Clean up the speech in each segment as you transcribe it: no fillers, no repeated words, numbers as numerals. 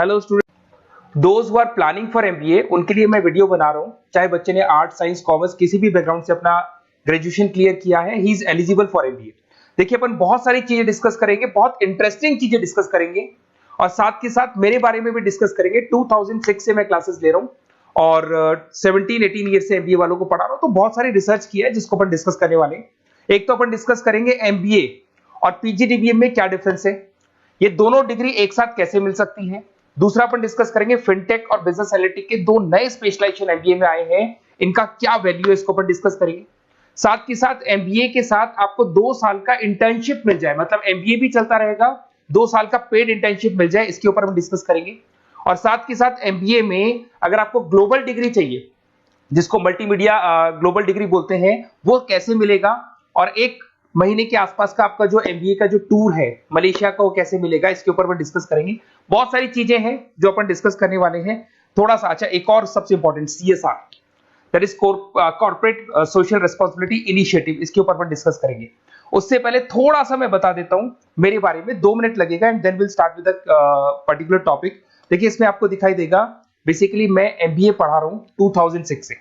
Hello student, those who are planning for MBA उनके लिए मैं वीडियो बना रहा हूं। चाहे बच्चे ने आर्ट, साइंस, कॉमर्स किसी भी बैकग्राउंड से अपना ग्रेजुएशन क्लियर किया है, he is eligible for MBA. देखिए, अपन बहुत सारी चीजें डिस्कस करेंगे, बहुत इंटरेस्टिंग चीजें डिस्कस करेंगे और साथ के साथ मेरे बारे में भी डिस्कस करेंगे। 2006 से मैं क्लासेस ले रहा हूं और 17-18 ईयर से एमबीए वालों को पढ़ा रहा हूं, तो बहुत सारी रिसर्च की है जिसको अपन डिस्कस करने वाले हैं। एक तो अपन डिस्कस करेंगे एमबीए और पीजीडीबीएम में क्या डिफरेंस है, ये दोनों डिग्री एक साथ कैसे मिल सकती है। दूसरा अपन डिस्कस करेंगे फिनटेक और बिजनेस एनालिटिक के दो नए स्पेशलाइजेशन एमबीए में आए हैं, इनका क्या वैल्यू है, इसको अपन डिस्कस करेंगे। साथ के साथ एमबीए के साथ आपको 2 साल का इंटर्नशिप मिल जाए, मतलब एमबीए भी चलता रहेगा, 2 साल का पेड इंटर्नशिप मिल जाए, इसके ऊपर हम डिस्कस करेंगे। और साथ के साथ एमबीए में अगर आपको ग्लोबल डिग्री चाहिए, जिसको मल्टीमीडिया ग्लोबल डिग्री बोलते हैं, वो कैसे मिलेगा, और 1 महीने के आसपास का आपका जो एमबीए का जो टूर है मलेशिया का, वो कैसे मिलेगा, इसके ऊपर अपन डिस्कस करेंगे। बहुत सारी चीजें हैं जो अपन डिस्कस करने वाले हैं। थोड़ा सा अच्छा, एक और सबसे important CSR, that is corporate social responsibility initiative, इसके ऊपर अपन डिस्कस करेंगे। उससे पहले थोड़ा सा मैं बता देता हूं मेरे बारे में, 2 मिनट लगेगा and then will start with particular topic. देखिए, इसमें आपको दिखाई देगा बेसिकली मैं एमबीए पढ़ा रहा हूं 2006 से,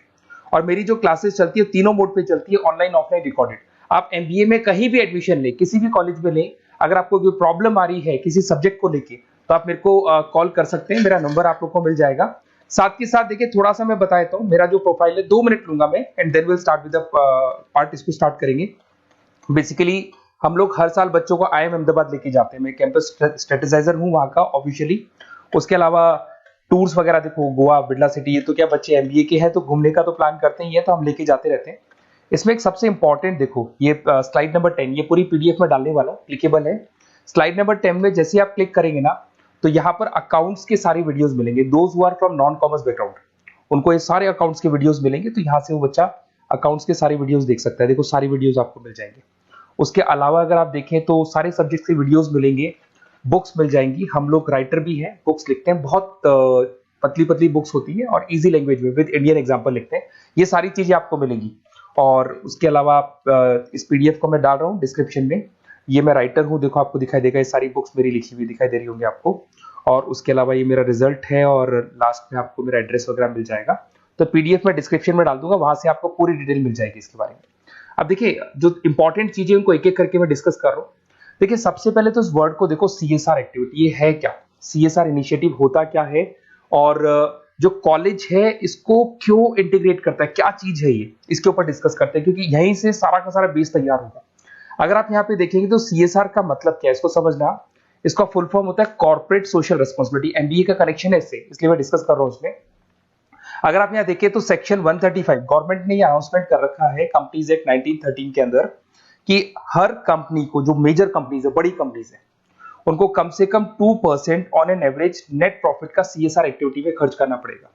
और मेरी जो क्लासेस चलती है तीनों मोड पे चलती है, ऑनलाइन, ऑफलाइन, रिकॉर्डेड। आप एमबीए में कहीं भी एडमिशन लें, किसी भी कॉलेज में लें, अगर आपको कोई प्रॉब्लम आ रही है किसी सब्जेक्ट को लेके, तो आप मेरे को कॉल कर सकते हैं, मेरा नंबर आप लोग को मिल जाएगा। साथ के साथ देखिए, थोड़ा सा मैं बता देता हूँ मेरा जो प्रोफाइल है, 2 मिनट लूंगा मैं and then will start with the part, इसको स्टार्ट करेंगे। बेसिकली हम लोग हर साल बच्चों को आईएम अहमदाबाद लेके जाते हैं, मैं कैंपस स्ट्रेटेजाइजर हूँ वहाँ का ऑफिशियली। उसके अलावा टूर्स वगैरह, देखो गोवा, बिरला सिटी, ये तो क्या बच्चे एमबीए के हैं तो घूमने का तो प्लान करते ही है, तो हम लेके जाते रहते हैं। इसमें एक सबसे इंपॉर्टेंट, देखो ये स्लाइड नंबर 10, ये पूरी पीडीएफ में डालने वाला हूँ, क्लिकेबल है। स्लाइड नंबर 10 में जैसे आप क्लिक करेंगे ना, तो यहाँ पर अकाउंट्स के सारी वीडियोस मिलेंगे। Those who are from non commerce background, उनको ये सारे अकाउंट्स के वीडियोस मिलेंगे, तो यहाँ से वो बच्चा अकाउंट्स के सारी वीडियोस देख सकता है। देखो, सारी वीडियोस आपको मिल जाएंगे। उसके अलावा अगर आप देखें तो सारे सब्जेक्ट के वीडियोस मिलेंगे, बुक्स मिल जाएंगी। हम लोग राइटर भी हैं, बुक्स लिखते हैं, बहुत पतली पतली बुक्स होती है और इजी लैंग्वेज में विद इंडियन एग्जांपल लिखते हैं। ये सारी चीजें आपको मिलेंगी। और उसके अलावा इस पीडीएफ को मैं डाल रहा हूँ डिस्क्रिप्शन में, ये मैं राइटर हूँ, देखो आपको दिखाई देगा, ये सारी बुक्स मेरी लिखी हुई दिखाई दे रही होंगी आपको। और उसके अलावा ये मेरा रिजल्ट है और लास्ट में आपको मेरा एड्रेस वगैरह मिल जाएगा। तो पीडीएफ में डिस्क्रिप्शन में डाल दूंगा, वहां से आपको पूरी डिटेल मिल जाएगी इसके बारे में। अब देखिए, जो इंपॉर्टेंट चीजें उनको एक एक करके मैं डिस्कस कर रहा हूँ। देखिए, सबसे पहले तो इस वर्ड को देखो, सीएसआर एक्टिविटी, ये है क्या, सीएसआर इनिशिएटिव होता क्या है, और जो कॉलेज है इसको क्यों इंटीग्रेट करता है, क्या चीज है ये, इसके ऊपर डिस्कस करते हैं, क्योंकि यहीं से सारा का सारा बेस तैयार होगा। अगर आप यहाँ पे देखेंगे तो सीएसआर का मतलब क्या है, इसको समझना। इसका फुल फॉर्म होता है कॉर्पोरेट सोशल रिस्पांसिबिलिटी। एमबीए का कनेक्शन है इससे, इसलिए मैं डिस्कस कर रहा हूँ उसमें। अगर आप यहाँ देखिए तो सेक्शन 135, गवर्नमेंट ने ये अनाउंसमेंट कर रखा है कंपनीज एक्ट 1913 के अंदर, कि हर कंपनी को, जो मेजर कंपनीज है, बड़ी कंपनीज है, उनको कम से कम 2% on an average net profit का सीएसआर एक्टिविटी में खर्च करना पड़ेगा।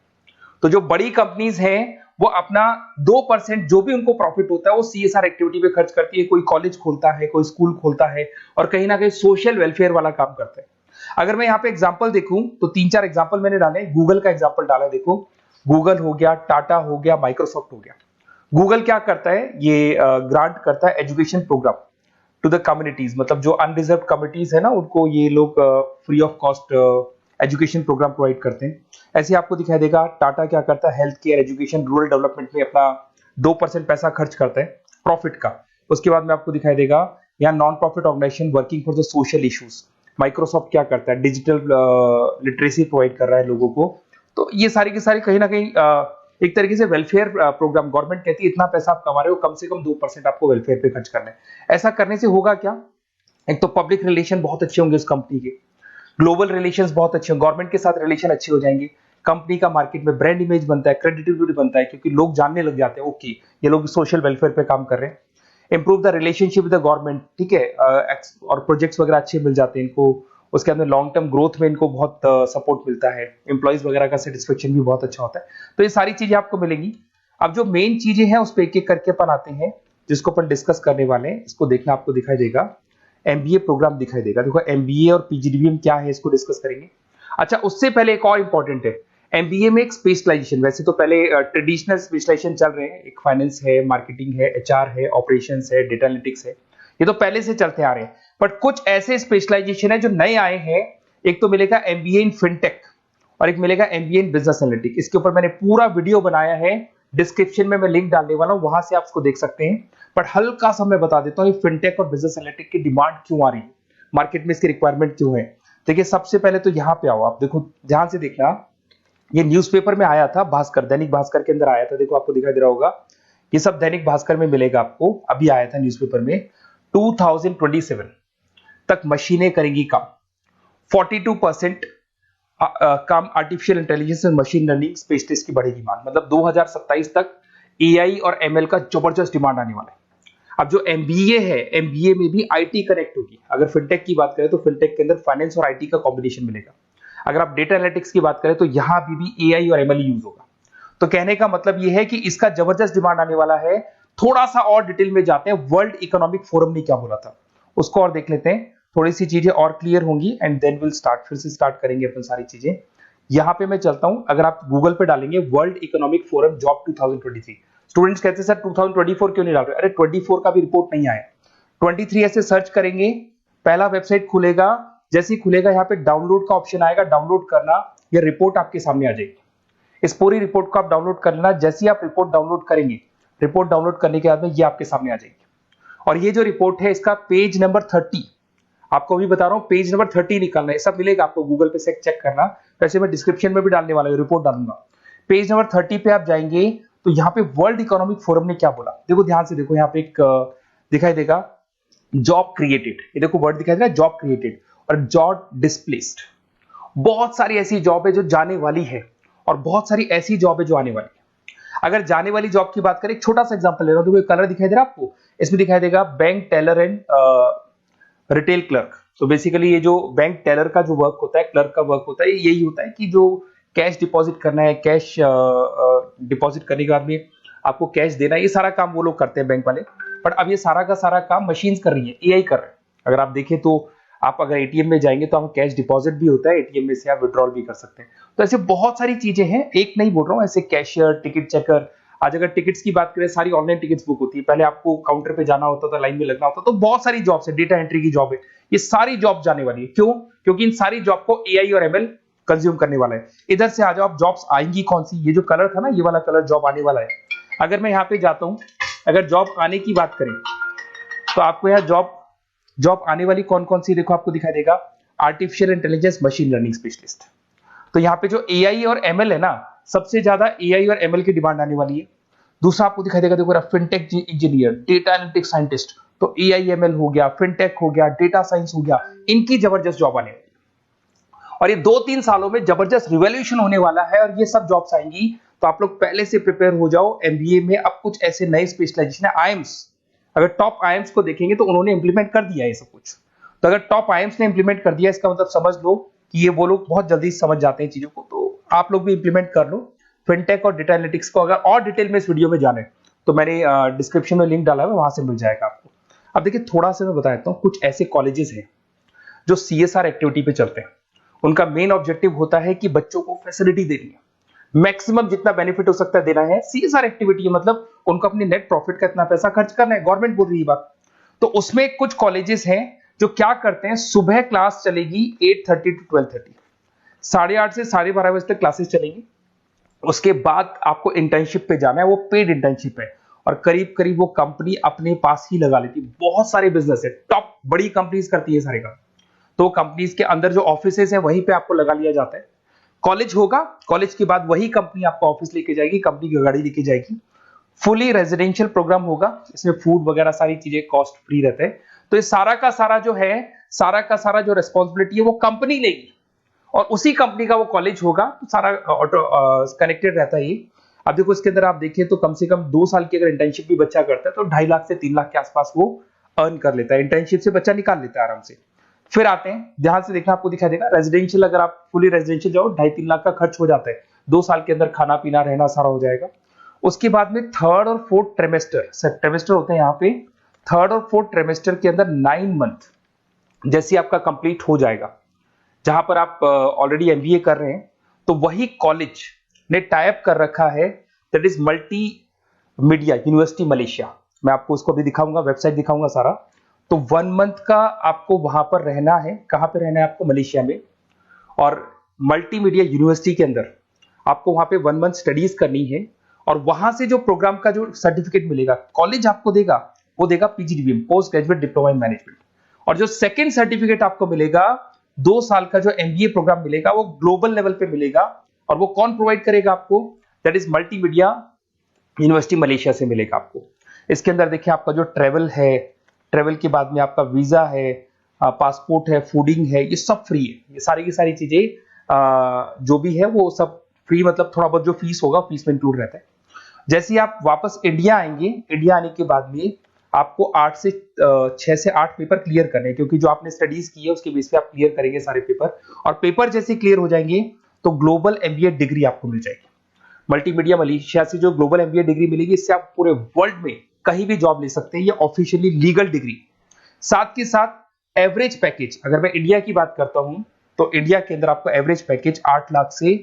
तो जो बड़ी कंपनीज हैं वो अपना 2% जो भी उनको प्रॉफिट होता है वो सीएसआर एक्टिविटी पे खर्च करती है। कोई कॉलेज खोलता है, कोई स्कूल खोलता है, और कहीं ना कहीं सोशल वेलफेयर वाला काम करता है। अगर मैं यहाँ पे एग्जांपल देखूं तो 3-4 एग्जांपल मैंने डाले। गूगल का एग्जांपल डाला, देखो गूगल हो गया, टाटा हो गया, माइक्रोसॉफ्ट हो गया। गूगल क्या करता है, ये ग्रांट करता है education programme to the communities, मतलब जो अनरिजर्व कम्युनिटीज है ना, उनको ये लोग free of cost education programme provide करते हैं। ऐसे आपको दिखाई देगा टाटा क्या करता है, health care, education, rural development में अपना 2% पैसा खर्च करता है प्रॉफिट का। उसके बाद में आपको दिखाई देगा यहाँ non profit organisation working for the social issues. Microsoft क्या करता है, डिजिटल लिटरेसी प्रोवाइड कर रहा है लोगों को। तो ये सारी की सारी कहीं ना कहीं एक तरीके से वेलफेयर प्रोग्राम। गवर्नमेंट कहती है इतना पैसा आप कमा रहे हो, कम से कम 2% आपको वेलफेयर पे खर्च करना है। ऐसा करने से होगा क्या, एक तो पब्लिक रिलेशन बहुत अच्छे होंगे उस कंपनी के, ग्लोबल रिलेशंस बहुत अच्छे होंगे, गवर्नमेंट के साथ रिलेशन अच्छे हो जाएंगे, कंपनी का मार्केट में ब्रांड इमेज बनता है, क्रेडिबिलिटी बनता है, क्योंकि लोग जानने लग जाते हैं ओके ये लोग सोशल वेलफेयर पे काम कर रहे हैं। Improve the relationship with the government, ठीक है, और प्रोजेक्ट्स वगैरह अच्छे मिल जाते हैं इनको। उसके अंदर लॉन्ग टर्म ग्रोथ में इनको बहुत सपोर्ट मिलता है, एम्प्लॉइज वगैरह का सेटिस्फेक्शन भी बहुत अच्छा होता है। तो ये सारी चीजें आपको मिलेंगी। अब जो मेन चीजें हैं उस पर एक एक करके अपन आते हैं, जिसको अपन डिस्कस करने वाले हैं। इसको देखना, आपको दिखाई देगा एमबीए प्रोग्राम दिखाई देगा। देखो एमबीए और पीजीडीबीएम क्या है, इसको डिस्कस करेंगे। अच्छा, उससे पहले एक और इंपॉर्टेंट है, एमबीए में एक स्पेशलाइजेशन, वैसे तो पहले ट्रेडिशनल स्पेशलाइजेशन चल रहे हैं, एक फाइनेंस है, मार्केटिंग है, एचआर है, ऑपरेशंस है, डेटा एनालिटिक्स है, ये तो पहले से चलते आ रहे हैं। बट कुछ ऐसे स्पेशलाइजेशन है जो नए आए हैं। एक तो मिलेगा एमबीए इन फिनटेक, और एक मिलेगा एमबीए इन बिजनेस एनालिटिक्स। इसके ऊपर मैंने पूरा वीडियो बनाया है, डिस्क्रिप्शन में मैं लिंक डालने वाला हूं, वहां से आप उसको देख सकते हैं। बट हल्का सा मैं बता देता हूं फिनटेक और बिजनेस एनालिटिक्स की डिमांड क्यों आ रही है, मार्केट में इसकी रिक्वायरमेंट क्यों है। देखिए सबसे पहले तो यहाँ पे आओ, आप देखो ध्यान से देखना, ये न्यूज़पेपर में आया था, भास्कर, दैनिक भास्कर के अंदर आया था, देखो आपको दिखाई दे रहा होगा, ये सब दैनिक भास्कर में मिलेगा आपको, अभी आया था न्यूज़पेपर में। 2027 तक मशीनें करेंगी काम, 42% काम आर्टिफिशियल इंटेलिजेंस और मशीन लर्निंग स्पेशलिस्ट की बढ़ेगी मांग, मतलब 2027 तक एआई और एमएल का जबरदस्त डिमांड आने वाला है। अब जो एमबीए है, एमबीए में भी आईटी कनेक्ट होगी। अगर फिनटेक की बात करें तो फिनटेक के अंदर फाइनेंस और आईटी का कॉम्बिनेशन मिलेगा। अगर आप डेटा एनालिटिक्स की बात करें तो यहां भी एआई और एमएल यूज होगा। तो कहने का मतलब यह है कि इसका जबरदस्त डिमांड आने वाला है। थोड़ा सा और डिटेल में जाते हैं, वर्ल्ड इकोनॉमिक फोरम ने क्या बोला था उसको और देख लेते हैं, थोड़ी सी चीजें और क्लियर होंगी एंड देन विल स्टार्ट, फिर से स्टार्ट करेंगे अपन सारी चीजें। यहां पे मैं चलता हूं, अगर आप गूगल पे डालेंगे world economic forum job 2023, students कहते हैं सर 2024 क्यों नहीं डाल रहे, अरे 24 का भी रिपोर्ट नहीं आया, 23 ऐसे सर्च करेंगे, पहला वेबसाइट खुलेगा, जैसे ही खुलेगा यहाँ पे डाउनलोड का ऑप्शन आएगा, डाउनलोड करना, ये रिपोर्ट आपके सामने आ जाएगी। इस पूरी रिपोर्ट को आप डाउनलोड कर लेना, जैसे ही आप रिपोर्ट डाउनलोड करेंगे, रिपोर्ट डाउनलोड करने के बाद में ये आपके सामने आ जाएगी। और ये जो रिपोर्ट है इसका पेज नंबर 30, आपको भी बता रहा हूं पेज नंबर 30 निकालना है, सब मिलेगा आपको गूगल पे से चेक करना, वैसे मैं डिस्क्रिप्शन में भी डालने वाला हूं, रिपोर्ट डालूंगा। पेज नंबर 30 पे आप जाएंगे तो यहाँ पे वर्ल्ड इकोनॉमिक फोरम ने क्या बोला, देखो ध्यान से देखो, यहाँ पे एक दिखाई देगा जॉब क्रिएटेड, ये देखो वर्ड दिखाई दे रहा है जॉब क्रिएटेड और जॉब डिस्प्लेस्ड। बहुत सारी ऐसी जॉब है जो जाने वाली है और बहुत सारी ऐसी जॉब है जो आने वाली है। अगर जाने वाली जॉब की बात करें, एक छोटा सा एग्जांपल ले रहा हूं, देखो कलर दिखाई दे रहा है आपको, इसमें दिखाई देगा bank teller and retail clerk. तो बेसिकली ये जो बैंक टेलर का जो वर्क होता है, क्लर्क का वर्क होता है, यही होता है कि जो कैश डिपॉजिट करना है, कैश डिपॉजिट करने के बाद में आपको कैश देना है, ये सारा काम वो लोग करते हैं बैंक वाले। बट अब ये सारा का सारा काम मशीन्स कर रही है, एआई कर रहे हैं। अगर आप देखें तो आप अगर एटीएम में जाएंगे तो आपको कैश डिपॉजिट भी होता है, एटीएम में से आप विड्रॉल भी कर सकते हैं। तो ऐसे बहुत सारी चीजें हैं, एक नहीं बोल रहा हूँ, ऐसे कैशियर, टिकट चेकर, आज अगर टिकट्स की बात करें सारी ऑनलाइन टिकट्स बुक होती है, पहले आपको काउंटर पे जाना होता था, लाइन में लगना होता, तो बहुत सारी जॉब्स है, डेटा एंट्री की जॉब है, ये सारी जॉब जाने वाली है। क्यों? क्योंकि इन सारी जॉब को एआई और एमएल कंज्यूम करने वाला है। इधर से आ जाओ, आप जॉब्स आएंगी कौन सी, ये जो कलर था ना, ये वाला कलर जॉब आने वाला है। अगर मैं यहाँ पे जाता हूं, अगर जॉब आने की बात करें तो आपको यहाँ जॉब आने वाली कौन कौन सी, देखो आपको दिखाई देगा artificial intelligence machine learning specialist. तो यहाँ पे जो एआई और एमएल है ना, सबसे ज्यादा एआई और एमएल की डिमांड आने वाली है। दूसरा आपको दिखाई देगा, देखो fintech engineer, data analytics scientist, तो एआई एमएल हो गया, फिनटेक हो गया, डेटा साइंस हो गया, इनकी जबरदस्त जॉब आने वाली है। और ये 2-3 सालों में जबरदस्त रिवॉल्यूशन होने वाला है और ये सब जॉब्स आएंगी। तो आप लोग पहले से प्रिपेयर हो जाओ। एमबीए में अब कुछ ऐसे नए स्पेशलाइजेशन है, आईएम्स, अगर टॉप आईएम्स को देखेंगे तो उन्होंने इंप्लीमेंट कर दिया है सब कुछ। तो अगर टॉप आईएम्स ने इंप्लीमेंट कर दिया, इसका मतलब समझ लो कि ये वो लोग बहुत जल्दी समझ जाते हैं चीजों को, तो आप लोग भी इंप्लीमेंट कर लो फिनटेक और डेटा एनालिटिक्स को। अगर और डिटेल में इस वीडियो में जाने तो मैंने डिस्क्रिप्शन में लिंक डाला है, वहां से मिल जाएगा आपको। अब देखिए थोड़ा सा मैं बता देता हूँ, कुछ ऐसे कॉलेजेस हैं जो सीएसआर एक्टिविटी पे चलते हैं। उनका मेन ऑब्जेक्टिव होता है कि बच्चों को फैसिलिटी देनी है, मैक्सिमम जितना बेनिफिट हो सकता है देना है। सीएसआर एक्टिविटी मतलब उनको अपनी नेट प्रॉफिट का इतना पैसा खर्च करना है, गवर्नमेंट बोल रही है बात। तो उसमें कुछ कॉलेजेस हैं जो क्या करते हैं, सुबह क्लास चलेगी 8:30 to 12:30, 8:30 से 12:30 बजे तक क्लासेस चलेंगी। उसके बाद आपको इंटर्नशिप पे जाना है, वो पेड इंटर्नशिप है और करीब करीब वो कंपनी अपने पास ही लगा लेती है। बहुत सारे बिजनेस है, टॉप बड़ी कंपनीज करती है सारे काम। तो कंपनीज के अंदर जो ऑफिसेज है वहीं पे आपको लगा लिया जाता है। कॉलेज होगा, कॉलेज के बाद वही कंपनी आपको ऑफिस लेके जाएगी, कंपनी की गाड़ी लेके जाएगी। फुली रेजिडेंशियल प्रोग्राम होगा, इसमें फूड वगैरह सारी चीजें कॉस्ट फ्री रहते हैं। तो ये सारा का सारा जो है, सारा का सारा जो रिस्पॉन्सिबिलिटी है वो कंपनी लेगी और उसी कंपनी का वो कॉलेज होगा। तो सारा ऑटो कनेक्टेड रहता है ये। अब देखो इसके अंदर आप देखिए तो कम से कम 2 साल की अगर इंटर्नशिप भी बच्चा करता है तो 2.5 लाख से 3 लाख के आसपास वो अर्न कर लेता है, इंटर्नशिप से बच्चा निकाल लेता है आराम से। फिर आते हैं, ध्यान से देखना, आपको दिखाई देगा रेजिडेंशियल, अगर आप फुली रेजिडेंशियल जाओ 2.5-3 लाख का खर्च हो जाता है, 2 साल के अंदर खाना पीना रहना सारा हो जाएगा। उसके बाद में थर्ड और फोर्थ ट्रेमेस्टर होते हैं यहाँ पे। थर्ड और फोर्थ ट्रेमेस्टर के अंदर 9 मंथ जैसे आपका कंप्लीट हो जाएगा, जहां पर आप ऑलरेडी एमबीए कर रहे हैं, तो वही कॉलेज ने टाइप कर रखा है, that is multi media university Malaysia. मैं आपको उसको भी दिखाऊंगा, वेबसाइट दिखाऊंगा सारा। तो 1 मंथ का आपको वहां पर रहना है। कहां पे रहना है आपको? मलेशिया में। और मल्टीमीडिया यूनिवर्सिटी के अंदर आपको वहां पे 1 मंथ स्टडीज करनी है और वहां से जो प्रोग्राम का जो सर्टिफिकेट मिलेगा कॉलेज आपको देगा, वो देगा PGDBM, post graduate diploma in management. और जो सेकंड सर्टिफिकेट आपको मिलेगा 2 साल का जो एमबीए प्रोग्राम मिलेगा वो ग्लोबल लेवल पे मिलेगा। और वो कौन प्रोवाइड करेगा आपको? That is multimedia university Malaysia से मिलेगा आपको। इसके अंदर देखिए आपका जो ट्रेवल है, ट्रेवल के बाद में आपका वीजा है, पासपोर्ट है, फूडिंग है, ये सब फ्री है। ये सारी की सारी चीजें जो भी है वो सब फ्री, मतलब थोड़ा बहुत जो फीस होगा फीस में इंक्लूड रहता है। जैसे ही आप वापस इंडिया आएंगे, इंडिया आने के बाद में आपको 6 से 8 पेपर क्लियर करने हैं, क्योंकि जो आपने स्टडीज की है उसके बेस पे आप क्लियर करेंगे सारे पेपर। और पेपर जैसे क्लियर हो जाएंगे तो ग्लोबल एमबीए डिग्री आपको मिल जाएगी। मल्टीमीडिया मलेशिया से जो ग्लोबल एमबीए डिग्री मिलेगी, इससे आप पूरे वर्ल्ड में कहीं भी जॉब ले सकते हैं। ये ऑफिशियली लीगल डिग्री। साथ के साथ एवरेज पैकेज, अगर मैं इंडिया की बात करता हूं तो इंडिया के अंदर आपको एवरेज पैकेज 8 लाख से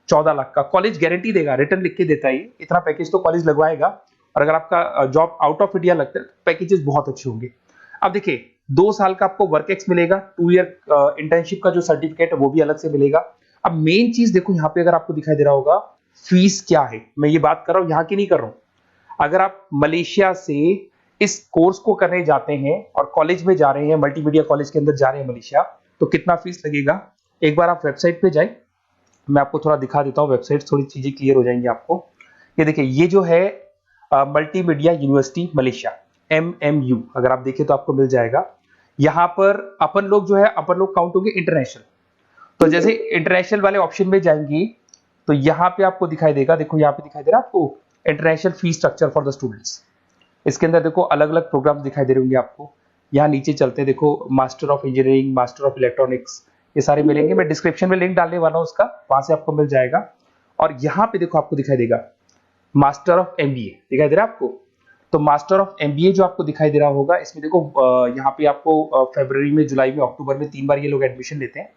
14 लाख का कॉलेज गारंटी देगा, रिटर्न लिख के देता है। इतना पैकेज तो कॉलेज लगवाएगा। और अगर आपका जॉब आउट ऑफ इंडिया लगता है तो पैकेजेस बहुत अच्छे होंगे। अब देखिए 2 साल का आपको वर्क एक्स मिलेगा, 2 ईयर इंटर्नशिप का जो सर्टिफिकेट है वो भी अलग से मिलेगा। अब मेन चीज देखो यहाँ पे, अगर आपको दिखाई दे रहा होगा फीस क्या है, मैं ये बात कर रहा हूँ यहाँ की नहीं कर रहा हूँ। अगर आप मलेशिया से इस कोर्स को करने जाते हैं और कॉलेज में जा रहे हैं, मल्टीमीडिया कॉलेज के अंदर जा रहे हैं मलेशिया, तो कितना फीस लगेगा? एक बार आप वेबसाइट पे जाए, मैं आपको थोड़ा दिखा देता हूँ, वेबसाइट थोड़ी चीजें क्लियर हो जाएंगी आपको। ये देखिए, ये जो है मल्टीमीडिया यूनिवर्सिटी मलेशिया, MMU, अगर आप देखें तो आपको मिल जाएगा। यहाँ पर अपन लोग जो है, अपन लोग काउंट होंगे इंटरनेशनल। तो जैसे इंटरनेशनल वाले ऑप्शन में जाएंगी तो यहाँ पे आपको दिखाई देगा, देखो यहाँ पे दिखाई दे रहा है आपको international fee structure for the students. इसके अंदर देखो अलग अलग प्रोग्राम दिखाई दे रहे होंगे आपको। यहाँ नीचे चलते हैं, देखो master of engineering, master of electronics, ये सारे मिलेंगे। मैं डिस्क्रिप्शन में लिंक डालने वाला हूँ उसका, वहां से आपको मिल जाएगा। और यहाँ पे देखो आपको दिखाई देगा मास्टर ऑफ एमबीए, दिखाई दे रहा है आपको। तो मास्टर ऑफ एमबीए जो आपको दिखाई दे रहा होगा, इसमें देखो यहाँ पे आपको फरवरी में, जुलाई में, अक्टूबर में 3 बार ये लोग एडमिशन लेते हैं।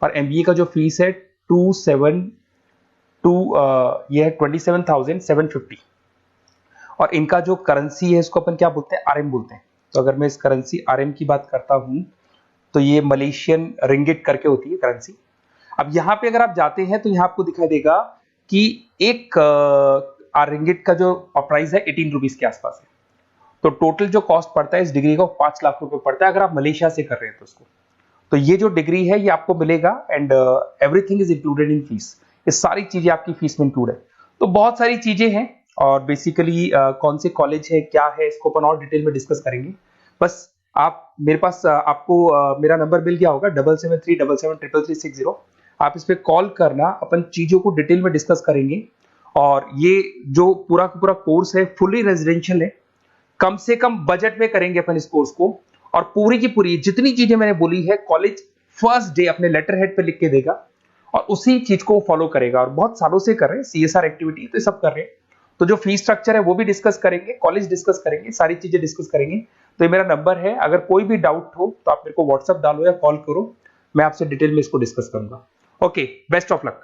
और एमबीए का जो फीस है 27,750। और इनका जो करेंसी है इसको अपन क्या बोलते हैं? आरएम बोलते हैं। तो अगर मैं इस करेंसी आरएम की बात करता हूं तो ये मलेशियन रिंगिट करके होती है करेंसी। अब यहाँ पे अगर आप जाते हैं तो यहाँ आपको दिखाई देगा कि एक रिंगिट का जो प्राइस है 18 रुपीज के आसपास है। तो टोटल जो कॉस्ट पड़ता है इस डिग्री का 5 लाख रुपए पड़ता है, अगर आप मलेशिया से कर रहे हैं तो उसको। तो ये जो डिग्री है ये आपको मिलेगा and everything is included in fees. ये सारी चीजें आपकी फीस में इंक्लूड है। तो बहुत सारी चीजें हैं और बेसिकली कौन से कॉलेज है, क्या है, इसको अपन और डिटेल में डिस्कस करेंगे। बस आप मेरे पास आपको मेरा नंबर मिल गया होगा 7737773360। आप इस पे कॉल करना, अपन चीजों को डिटेल में डिस्कस करेंगे। और ये जो पूरा का पूरा कोर्स है फुली रेजिडेंशियल है, कम से कम बजट में करेंगे अपन इस कोर्स को। और पूरी की पूरी जितनी चीजें मैंने बोली है कॉलेज फर्स्ट डे अपने लेटर हेड पे लिख के देगा और उसी चीज को फॉलो करेगा। और बहुत सालों से कर रहे हैं CSR एक्टिविटी, तो सब कर रहे हैं। तो जो फीस स्ट्रक्चर है वो भी डिस्कस करेंगे, कॉलेज डिस्कस करेंगे, सारी चीजें डिस्कस करेंगे। तो ये मेरा नंबर है, अगर कोई भी डाउट हो तो आप मेरे को व्हाट्सएप डालो या कॉल करो, मैं आपसे डिटेल में इसको डिस्कस करूंगा। Okay, best of luck.